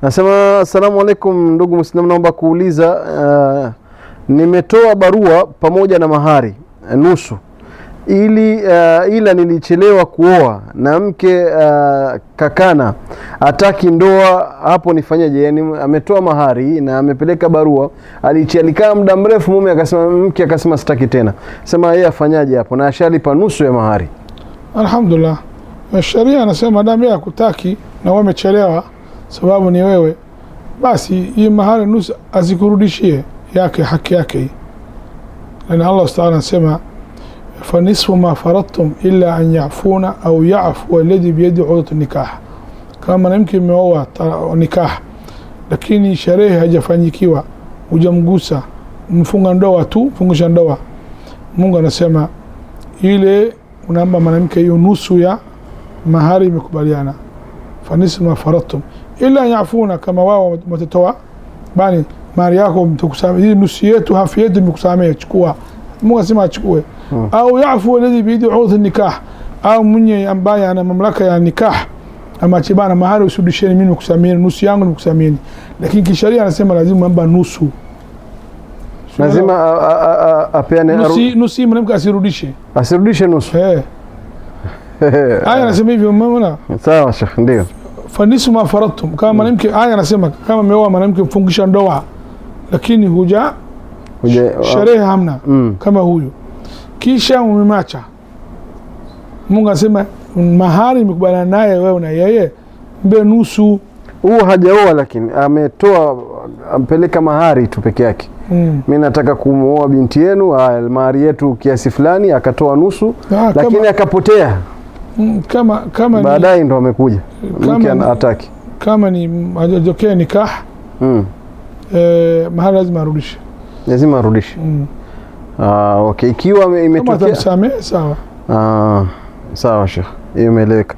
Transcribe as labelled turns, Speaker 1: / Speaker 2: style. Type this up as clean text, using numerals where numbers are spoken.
Speaker 1: Nasema asalamu alaikum ndugu Muislamu, naomba kuuliza nimetoa barua pamoja na mahari nusu ila nilichelewa kuoa na mke kakana ataki ndoa, hapo nifanyaje? Yani ametoa mahari na amepeleka barua, alikaa muda mrefu, mke akasema sitaki tena. Sema yeye afanyaje hapo na ashalipa nusu ya mahari?
Speaker 2: Alhamdulillah, sharia anasema damu ya kutaki na wewe umechelewa sababu ni wewe, basi hii mahari nusu azikurudishie yake, haki yake. Na Allah Ta'ala anasema fanisfu ma faradtum illa an ya'funa au ya'fu alladhi biyadi 'uqdat nikah. Kama mwanamke ameoa nikah lakini sherehe hajafanyikiwa, hujamgusa, mfunga ndoa tu, fungisha ndoa, Mungu anasema ile unaomba mwanamke hiyo nusu ya mahari imekubaliana. Fanisfu ma faradtum illa an ya'funa, kama wao watatoa bani mahari yako mtukusamea, hii nusu yetu, hafi yetu mkusamea, chukua. Mungu asema achukue. Au yafu alladhi biyadi 'uqdat nikah, au mwenye ambaye ana mamlaka ya nikah ama chibana mahari usudisheni, mimi nikusamea nusu yangu, nikusameni. Lakini kisheria anasema lazima amba nusu,
Speaker 1: lazima apeane
Speaker 2: nusu, mwanamke asirudishe nusu. Aya anasema hivyo, umeona?
Speaker 1: Sawa Sheikh, ndio.
Speaker 2: Fanisu ma faradtum, kama mwanamke, aya anasema kama ameoa mwanamke mfungisha ndoa lakini sherehe hamna kama huyu, kisha umemacha, Mungu anasema mahari imekubaliana naye wewe na yeye, mbe nusu.
Speaker 1: Huo hajaoa lakini ametoa, ampeleka mahari tu peke yake. Mimi nataka kumuoa binti yenu, mahari yetu kiasi fulani, akatoa nusu lakini akapotea. Kama baadaye ndo amekuja mke anataki, kama ni
Speaker 2: hajatokea nikah, mahari lazima arudishe,
Speaker 1: lazima arudishe. Okay, ikiwa imetokea
Speaker 2: kama tamsamee, sawa.
Speaker 1: Sawa Sheikh, imeeleweka.